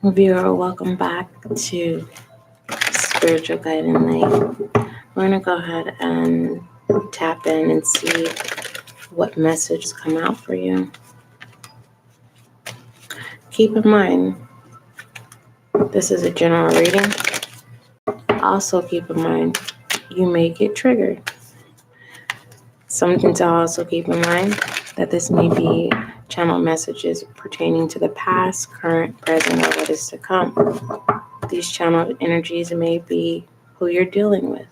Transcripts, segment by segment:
Viewer, welcome back to Spiritual Guide and Light. We're going to go ahead and tap in and see what messages come out for you. Keep in mind, this is a general reading. Also keep in mind, you may get triggered. Something to also keep in mind, that this may be channel messages pertaining to the past, current, present, or what is to come. These channel energies may be who you're dealing with.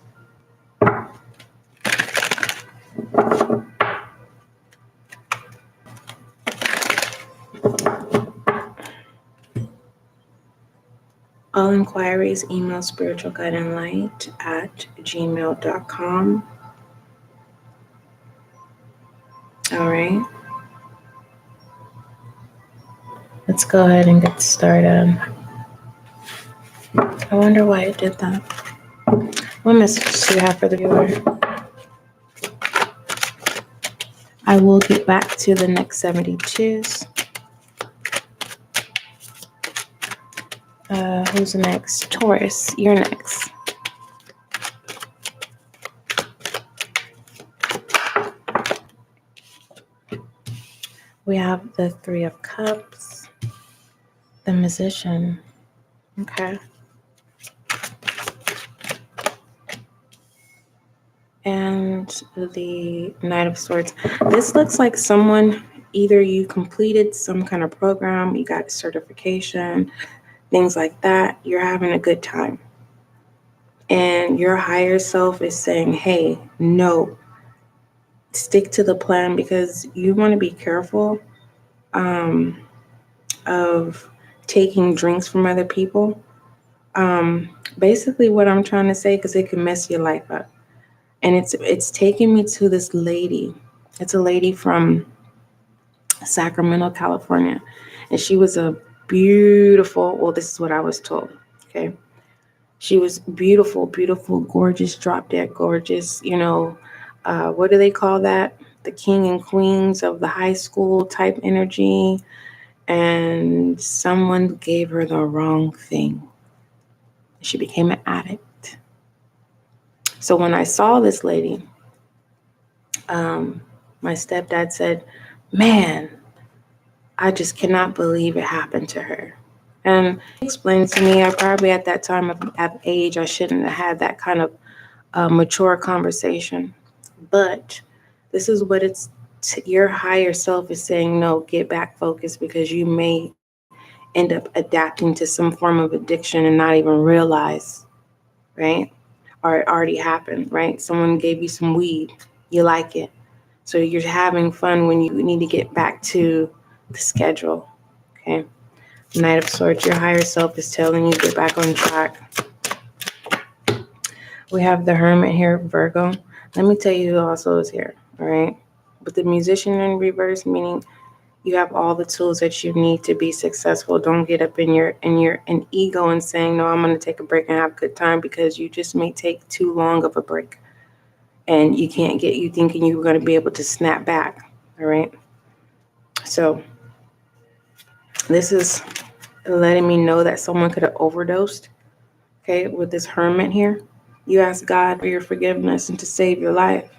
All inquiries, email spiritualguideandlight@gmail.com. All right. Let's go ahead and get started. I wonder why it did that. What message do you have for the viewer? I will get back to the next 72s. Who's next? Taurus, you're next. We have the Three of Cups, the Magician. Okay. And the Knight of Swords. This looks like someone, either you completed some kind of program, you got a certification, things like that. You're having a good time. And your higher self is saying, hey, no, stick to the plan, because you want to be careful of taking drinks from other people. Basically what I'm trying to say, because it can mess your life up. And it's taking me to this lady. It's a lady from Sacramento, California. And she was a beautiful, well, this is what I was told, okay? She was beautiful, beautiful, gorgeous, drop dead gorgeous, what do they call that? The king and queens of the high school type energy. And someone gave her the wrong thing. She became an addict. So when I saw this lady, my stepdad said, man, I just cannot believe it happened to her. And he explained to me, I probably at that time of age, I shouldn't have had that kind of mature conversation. But this is what your higher self is saying, no, get back focused, because you may end up adapting to some form of addiction and not even realize, right? Or it already happened, right? Someone gave you some weed, you like it. So you're having fun when you need to get back to the schedule, okay? Knight of Swords, your higher self is telling you get back on track. We have the Hermit here, Virgo. Let me tell you who also is here, all right? With the Musician in reverse, meaning you have all the tools that you need to be successful. Don't get up in your ego and saying, no, I'm going to take a break and have a good time, because you just may take too long of a break. And you can't get you thinking you're going to be able to snap back, all right? So this is letting me know that someone could have overdosed, okay, with this Hermit here. You ask God for your forgiveness and to save your life,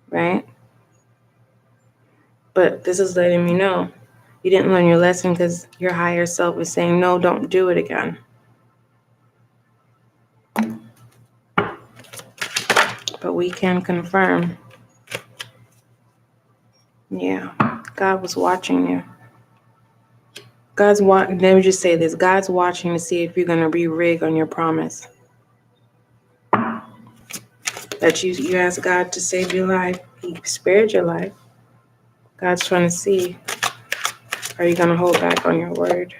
right? But this is letting me know you didn't learn your lesson, because your higher self is saying, no, don't do it again. But we can confirm, yeah, God was watching you. Let me just say this. God's watching to see if you're going to re-rig on your promise. That you asked God to save your life. He spared your life. God's trying to see, are you going to hold back on your word?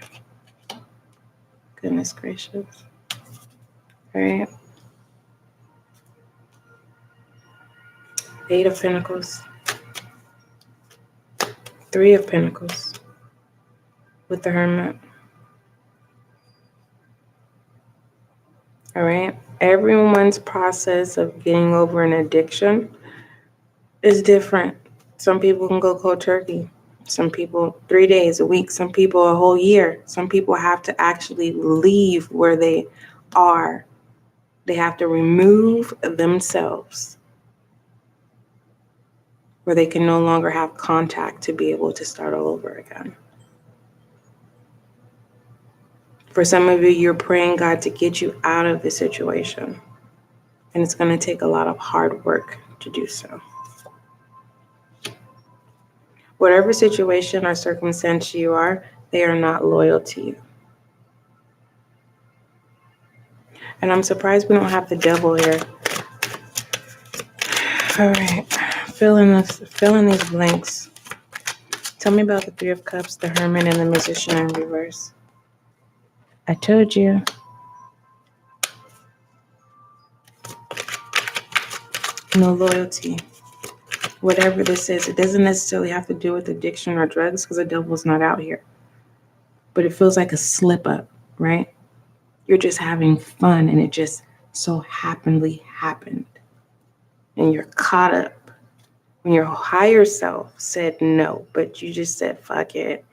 Goodness gracious. All right. Eight of Pentacles. Three of Pentacles. With the Hermit. All right. Everyone's process of getting over an addiction It's different. Some people can go cold turkey. Some people 3 days a week. Some people a whole year. Some people have to actually leave where they are. They have to remove themselves where they can no longer have contact to be able to start all over again. For some of you, you're praying God to get you out of the situation. And it's going to take a lot of hard work to do so. Whatever situation or circumstance you are, they are not loyal to you. And I'm surprised we don't have the devil here. All right, fill in these blanks. Tell me about the Three of Cups, the Hermit, and the Musician in reverse. I told you. No loyalty. Whatever this is, it doesn't necessarily have to do with addiction or drugs because the devil's not out here. But it feels like a slip up, right? You're just having fun and it just so happened. And you're caught up. When your higher self said no, but you just said, fuck it.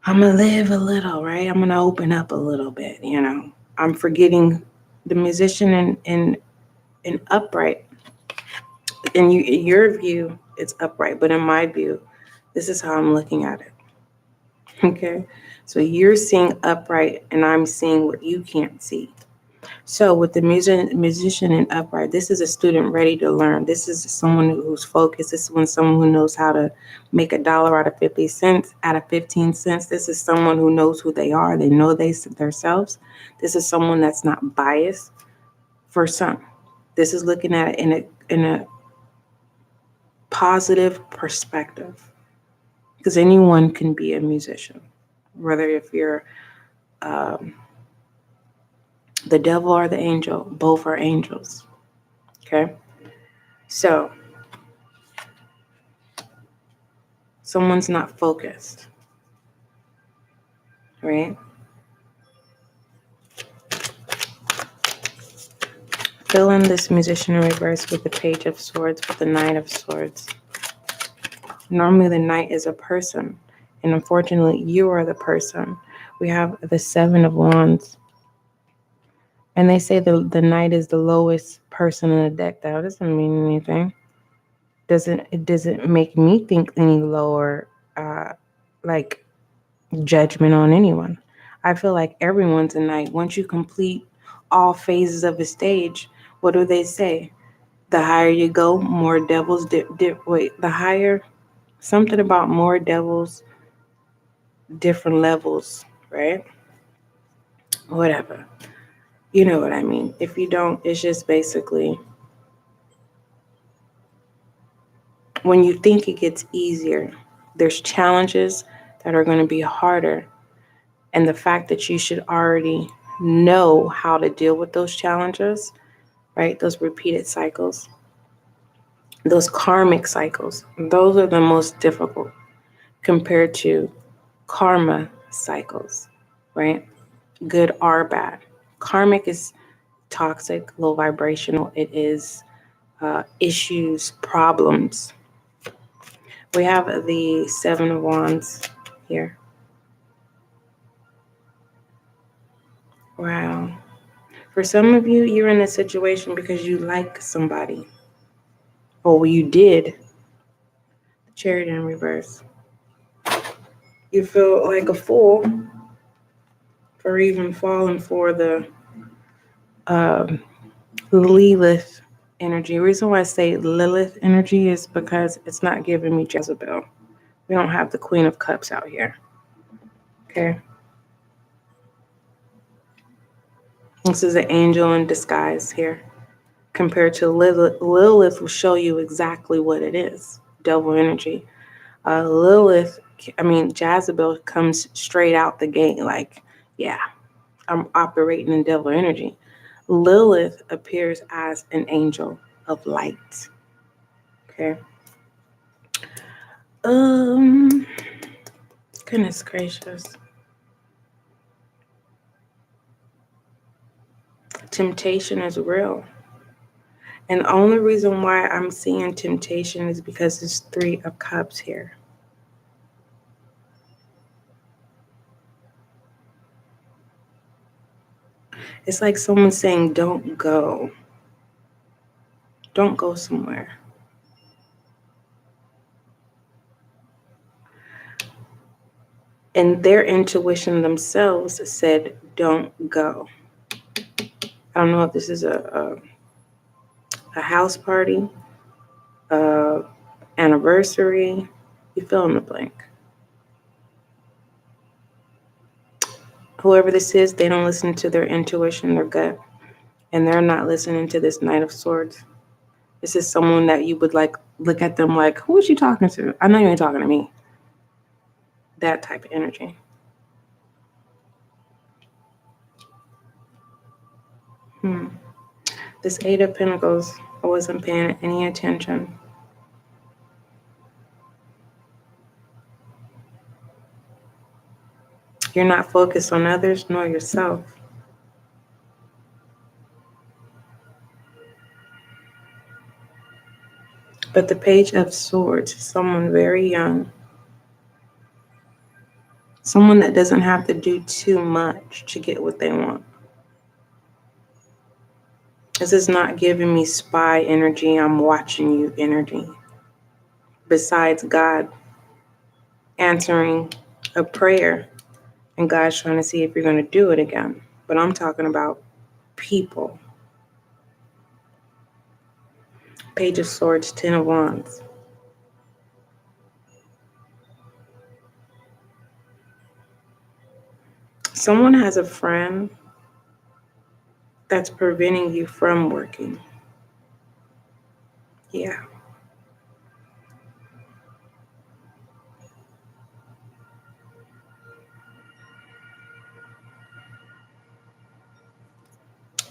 I'm going to live a little, right? I'm going to open up a little bit, you know. I'm forgetting the Musician in upright. In your view, it's upright. But in my view, this is how I'm looking at it. Okay? So you're seeing upright and I'm seeing what you can't see. So with the musician in upright, this is a student ready to learn. This is someone who's focused. This is someone who knows how to make $1 out of 50 cents, out of 15 cents. This is someone who knows who they are. They know themselves. This is someone that's not biased. For some, this is looking at it in a positive perspective, because anyone can be a musician, whether if you're the devil or the angel, both are angels. Okay? So, someone's not focused, right? Fill in this Musician in reverse with the Page of Swords, with the Knight of Swords. Normally, the Knight is a person, and unfortunately, you are the person. We have the Seven of Wands. And they say the Knight is the lowest person in the deck. That doesn't mean anything. It doesn't make me think any lower, like judgment on anyone. I feel like everyone's a Knight. Once you complete all phases of a stage, what do they say? The higher you go, more devils. The higher, something about more devils, different levels, right? Whatever. You know what I mean. If you don't, it's just basically when you think it gets easier, there's challenges that are going to be harder. And the fact that you should already know how to deal with those challenges, right? Those repeated cycles, those karmic cycles, those are the most difficult compared to karma cycles, right? Good or bad. Karmic is toxic, low vibrational. It is issues, problems. We have the Seven of Wands here. Wow. For some of you, you're in a situation because you like somebody. Or you did. The Chariot in reverse. You feel like a fool for even falling for the Lilith energy. The reason why I say Lilith energy is because it's not giving me Jezebel. We don't have the Queen of Cups out here. Okay. This is an angel in disguise here. Compared to Lilith, Lilith will show you exactly what it is. Devil energy. Jezebel comes straight out the gate like, yeah, I'm operating in devil energy. Lilith appears as an angel of light. Okay. Goodness gracious. Temptation is real. And the only reason why I'm seeing temptation is because there's 3 of Cups here. It's like someone saying, don't go. Don't go somewhere. And their intuition themselves said, don't go. I don't know if this is a house party, anniversary, you fill in the blank. Whoever this is, they don't listen to their intuition, their gut, and they're not listening to this Knight of Swords. This is someone that you would like look at them like, who is she talking to? I know you ain't talking to me. That type of energy. This 8 of Pentacles, I wasn't paying any attention. You're not focused on others nor yourself. But the Page of Swords is someone very young. Someone that doesn't have to do too much to get what they want. This is not giving me spy energy, I'm watching you energy. Besides God answering a prayer and God's trying to see if you're going to do it again. But I'm talking about people. Page of Swords, 10 of Wands. Someone has a friend that's preventing you from working. Yeah.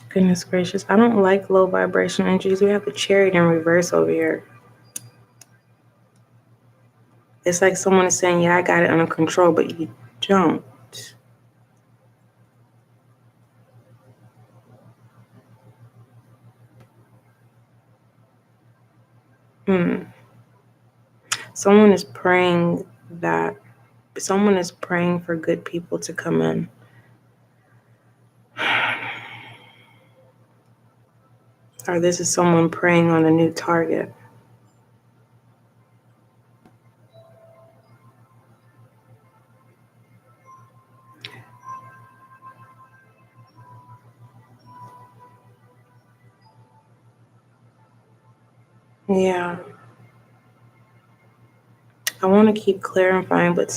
Goodness gracious. I don't like low vibration energies. We have the Chariot in reverse over here. It's like someone is saying, yeah, I got it under control, but you don't. Someone is praying for good people to come in. Or this is someone praying on a new target. Yeah. I want to keep clarifying, but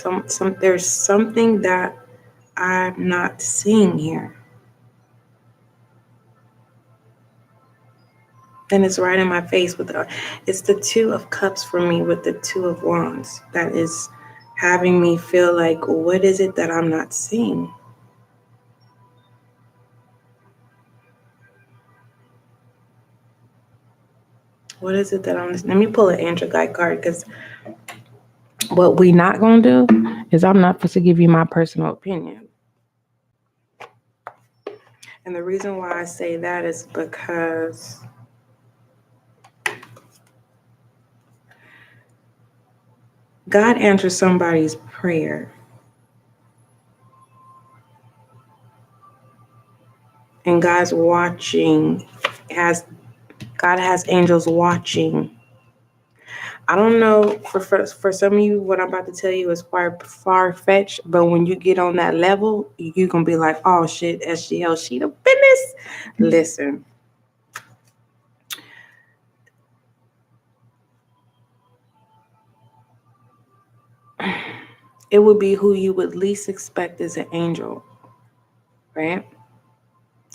there's something that I'm not seeing here. And it's right in my face it's the 2 of Cups for me with the 2 of Wands. That is having me feel like, what is it that I'm not seeing? What is it that let me pull an angel guide card, because what we not going to do is I'm not supposed to give you my personal opinion. And the reason why I say that is because God answers somebody's prayer. And God's watching, God has angels watching. I don't know, for some of you, what I'm about to tell you is far-fetched, but when you get on that level, you're going to be like, oh shit, SGL, she the business. Listen. It would be who you would least expect as an angel, right?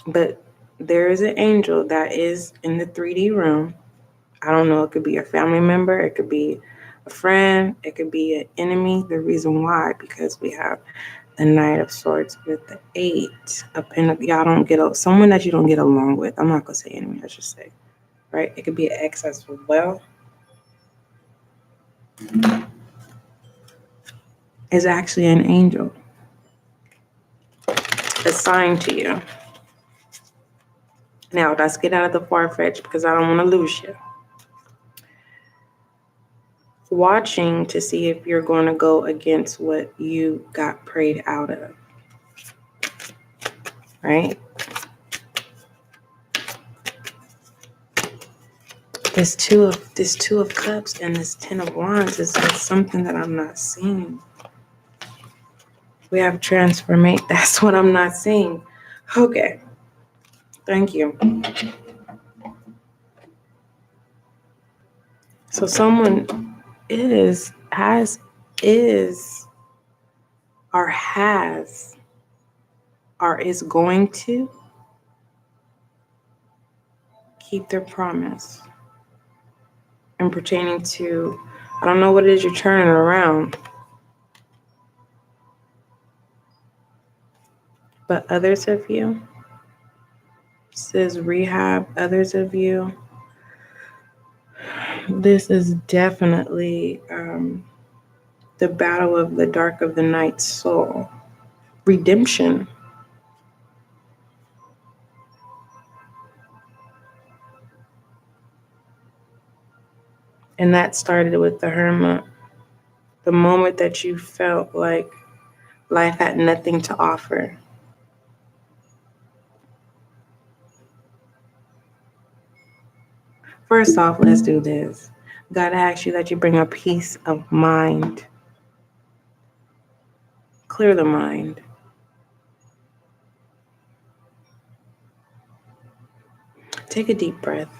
But there is an angel that is in the 3D realm. I don't know, it could be a family member, it could be a friend, it could be an enemy. The reason why, because we have the Knight of Swords with the 8 of Pentacles. Y'all don't get someone that you don't get along with. I'm not gonna say enemy, I should say, right? It could be an ex as well. Is actually an angel assigned to you. Now, let's get out of the far-fetched because I don't want to lose you. Watching to see if you're going to go against what you got prayed out of. Right? This two of cups and this 10 of wands is something that I'm not seeing. We have transformation. That's what I'm not seeing. Okay. Thank you. So someone is going to keep their promise. And pertaining to, I don't know what it is you're turning around. But others of you, says rehab, others of you, this is definitely the battle of the dark of the night soul. Redemption. And that started with the Hermit. The moment that you felt like life had nothing to offer. First off, let's do this. God asks you that you bring a peace of mind. Clear the mind. Take a deep breath.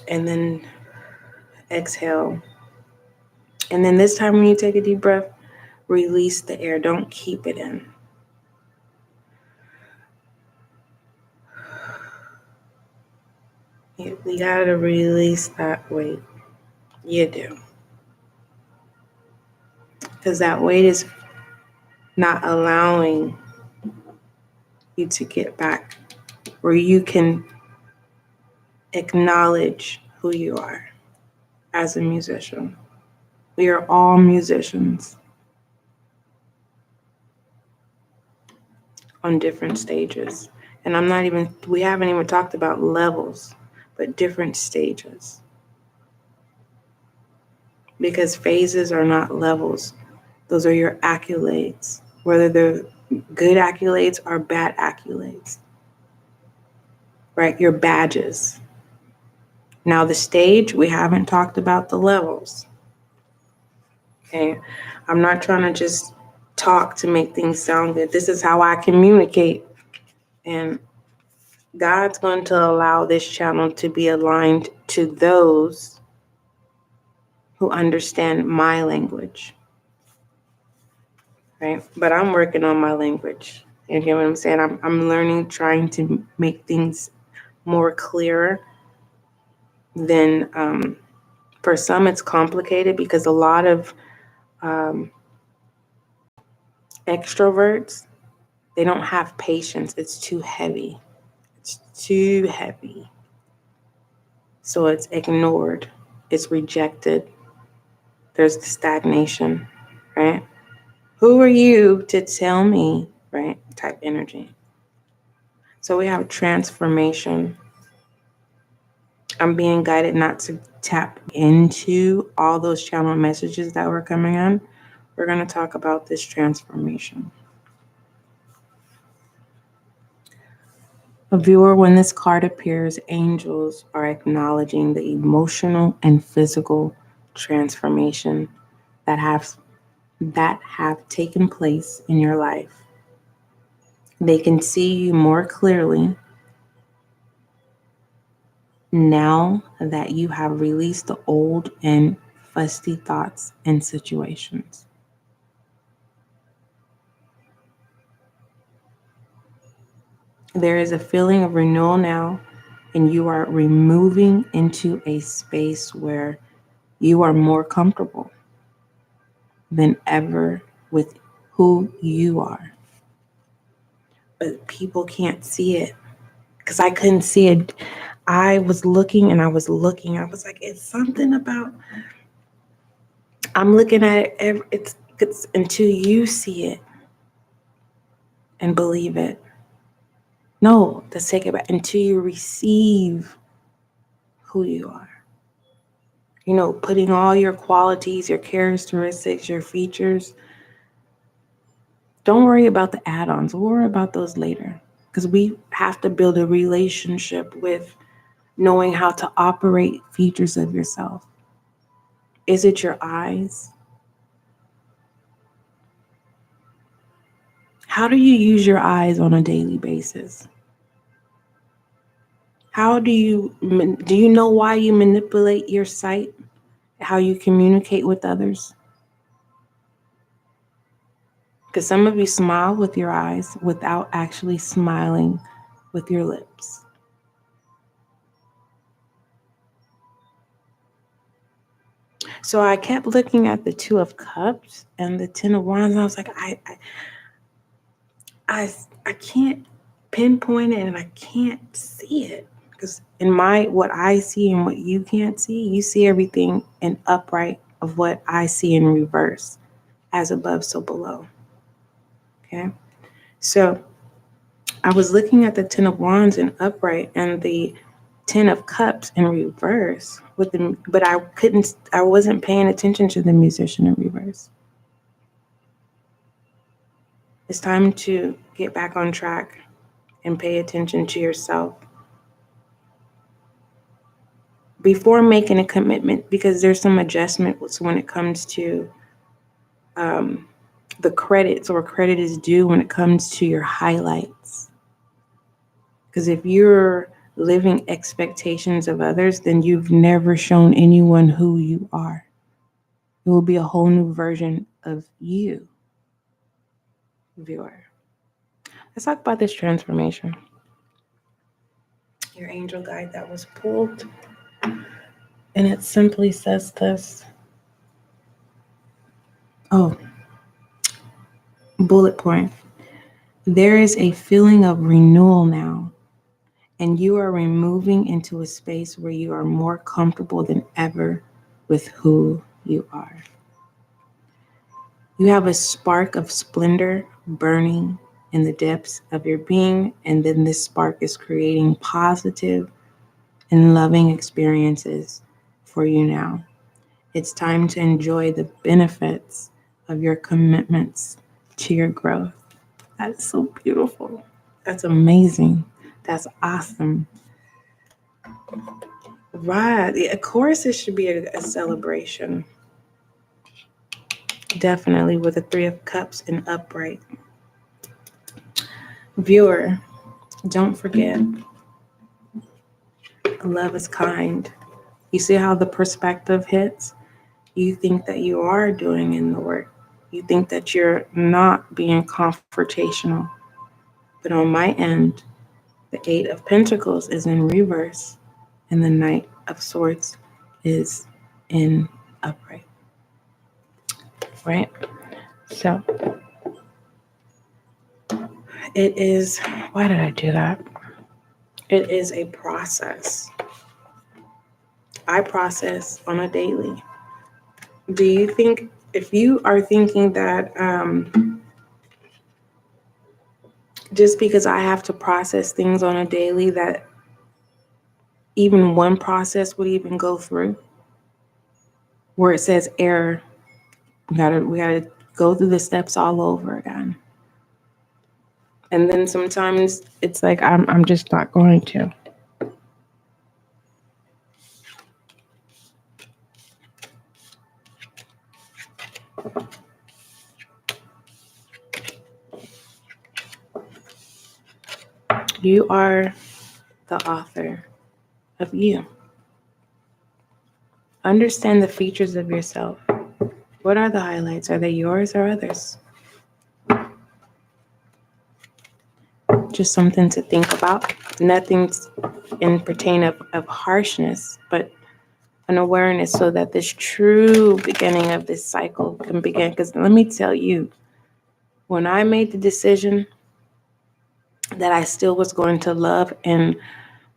And then exhale. And then this time when you take a deep breath, release the air. Don't keep it in. You gotta release that weight. You do. Because that weight is not allowing you to get back where you can acknowledge who you are as a musician. We are all musicians on different stages. And we haven't even talked about levels, but different stages. Because phases are not levels. Those are your accolades, whether they're good accolades or bad accolades. Right? Your badges. Now the stage, we haven't talked about the levels. Okay? I'm not trying to just talk to make things sound good. This is how I communicate. And God's going to allow this channel to be aligned to those who understand my language. Right? But I'm working on my language. You get what I'm saying? I'm learning, trying to make things more clearer. Then for some it's complicated because a lot of extroverts, they don't have patience. It's too heavy. It's too heavy. So it's ignored. It's rejected. There's the stagnation, right? Who are you to tell me, right? Type energy. So we have transformation. I'm being guided not to tap into all those channel messages that were coming in. We're going to talk about this transformation. A viewer, when this card appears, angels are acknowledging the emotional and physical transformation that have taken place in your life. They can see you more clearly now that you have released the old and fusty thoughts and situations. There is a feeling of renewal now, and you are removing into a space where you are more comfortable than ever with who you are. But people can't see it because I couldn't see it. I was looking and I was looking. I was like, it's something about, I'm looking at it. It's until you see it and believe it. No, let's take it back. Until you receive who you are. You know, putting all your qualities, your characteristics, your features. Don't worry about the add-ons. We'll worry about those later. Because we have to build a relationship with knowing how to operate features of yourself. Is it your eyes? How do you use your eyes on a daily basis? How do you know why you manipulate your sight? How you communicate with others? Because some of you smile with your eyes without actually smiling with your lips. So I kept looking at the Two of Cups and the Ten of Wands, and I was like, I can't pinpoint it, and I can't see it. Because in what I see and what you can't see, you see everything in upright of what I see in reverse, as above, so below. Okay, so I was looking at the Ten of Wands in upright and the Ten of Cups in reverse with them, but I wasn't paying attention to the Musician in reverse. It's time to get back on track and pay attention to yourself before making a commitment, because there's some adjustments when it comes to the credits, or credit is due when it comes to your highlights. Because if you're living expectations of others, then you've never shown anyone who you are. It will be a whole new version of you, viewer. Let's talk about this transformation. Your angel guide that was pulled, and it simply says this. Oh, bullet point. There is a feeling of renewal now, and you are moving into a space where you are more comfortable than ever with who you are. You have a spark of splendor burning in the depths of your being, and then this spark is creating positive and loving experiences for you now. It's time to enjoy the benefits of your commitments to your growth. That is so beautiful. That's amazing. That's awesome. Right. Yeah, of course, it should be a celebration. Definitely with the Three of Cups and upright. Viewer, don't forget, love is kind. You see how the perspective hits? You think that you are doing in the work. You think that you're not being confrontational. But on my end, the Eight of Pentacles is in reverse, and the Knight of Swords is in upright. Right? So, it is, why did I do that? It is a process. I process on a daily. Do you think, if you are thinking that just because I have to process things on a daily, that even one process would even go through, where it says error, we gotta go through the steps all over again. And then sometimes it's like I'm just not going to. You are the author of you. Understand the features of yourself. What are the highlights? Are they yours or others? Just something to think about. Nothing's in pertain of harshness, but an awareness so that this true beginning of this cycle can begin. Because let me tell you, when I made the decision that I still was going to love and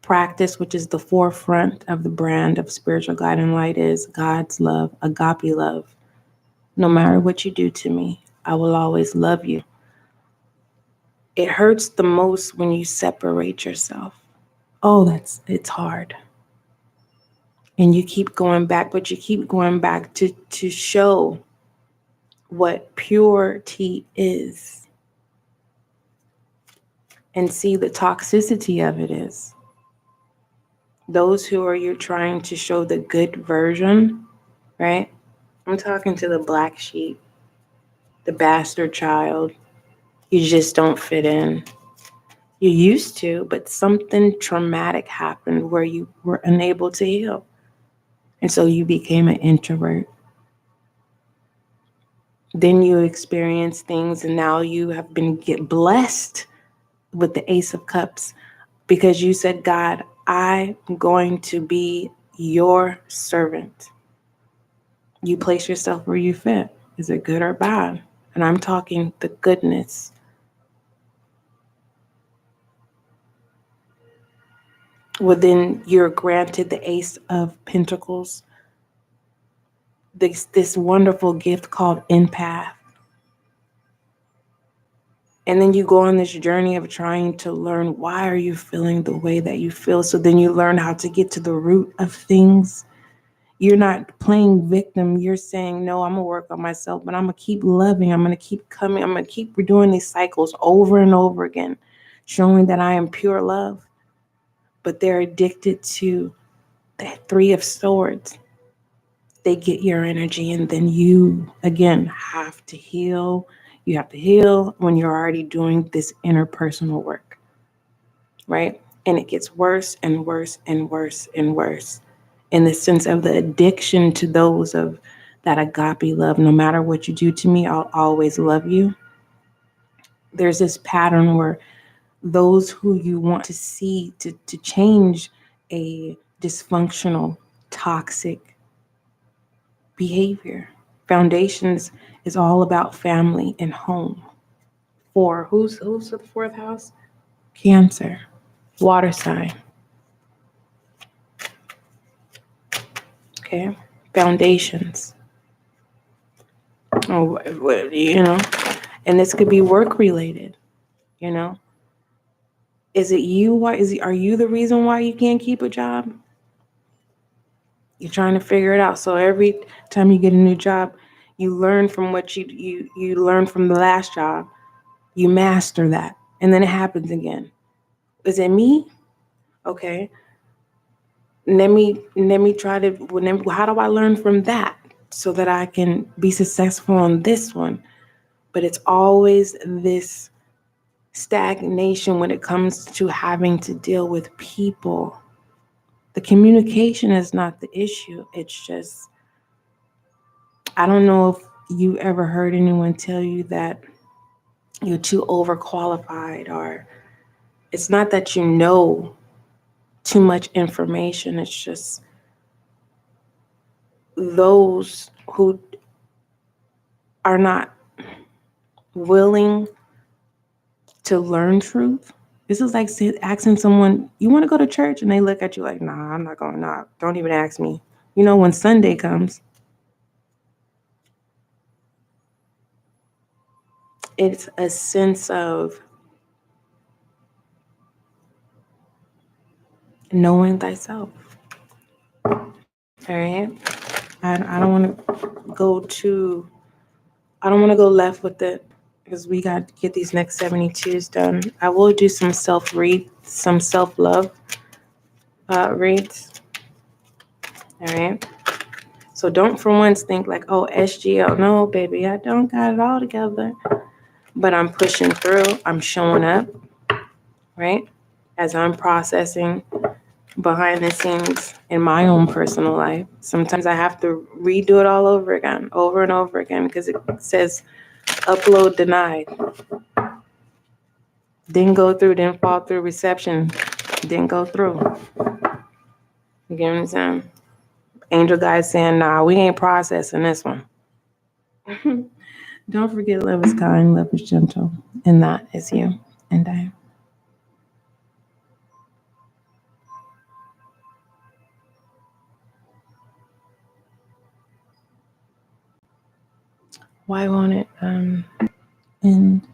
practice, which is the forefront of the brand of spiritual guide and light, is God's love, agape love. No matter what you do to me, I will always love you. It hurts the most when you separate yourself. Oh, it's hard. And you keep going back, but you keep going back to show what purity is and see the toxicity of it is. Those who are you trying to show the good version, right? I'm talking to the black sheep, the bastard child. You just don't fit in. You used to, but something traumatic happened where you were unable to heal. And so you became an introvert. Then you experience things, and now you have been blessed with the Ace of Cups because you said, God, I'm going to be your servant. You place yourself where you fit. Is it good or bad? And I'm talking the goodness. Well, then you're granted the Ace of Pentacles, this wonderful gift called empath. And then you go on this journey of trying to learn, why are you feeling the way that you feel? So then you learn how to get to the root of things. You're not playing victim. You're saying, no, I'm going to work on myself, but I'm going to keep loving. I'm going to keep coming. I'm going to keep redoing these cycles over and over again, showing that I am pure love. But they're addicted to the Three of Swords. They get your energy, and then you, again, have to heal. You have to heal when you're already doing this interpersonal work, right? And it gets worse and worse and worse and worse in the sense of the addiction to those of that agape love. No matter what you do to me, I'll always love you. There's this pattern where those who you want to see to change a dysfunctional, toxic behavior. Foundations is all about family and home. Who's the fourth house? Cancer, water sign. Okay, foundations. Oh, and this could be work related. Is it you? Are you the reason why you can't keep a job? You're trying to figure it out. So every time you get a new job, you learn from what you learn from the last job. You master that, and then it happens again. Is it me? Okay. Let me try to. How do I learn from that so that I can be successful on this one? But it's always this stagnation when it comes to having to deal with people. The communication is not the issue. It's just, I don't know if you ever heard anyone tell you that you're too overqualified, or it's not that you know too much information. It's just those who are not willing to learn truth. This is like asking someone, you want to go to church? And they look at you like, nah, I'm not going. Nah, don't even ask me. When Sunday comes, it's a sense of knowing thyself. All right. I don't want to I don't want to go left with it because we got to get these next 72s done. I will do some self-love reads. All right. So don't for once think like, oh, SGL. No, baby, I don't got it all together. But I'm pushing through. I'm showing up, right? As I'm processing behind the scenes in my own personal life. Sometimes I have to redo it all over again, over and over again, because it says upload denied. Didn't go through, didn't fall through reception, didn't go through. You get what I'm saying? Angel guys saying, nah, we ain't processing this one. Don't forget, love is kind, love is gentle, and that is you and I. Why won't it end?